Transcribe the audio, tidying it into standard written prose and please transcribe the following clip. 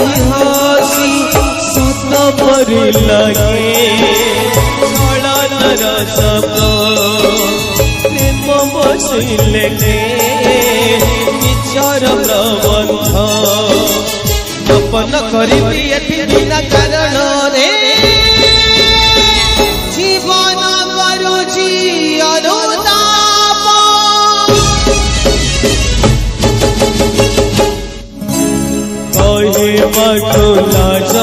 हासी हासी सत परि लगे छलनार शब्द प्रेम बसिले मिछर प्रबंध जपन करी बिना कारण रे जीवन करुची अनुताप कहबाकु लाज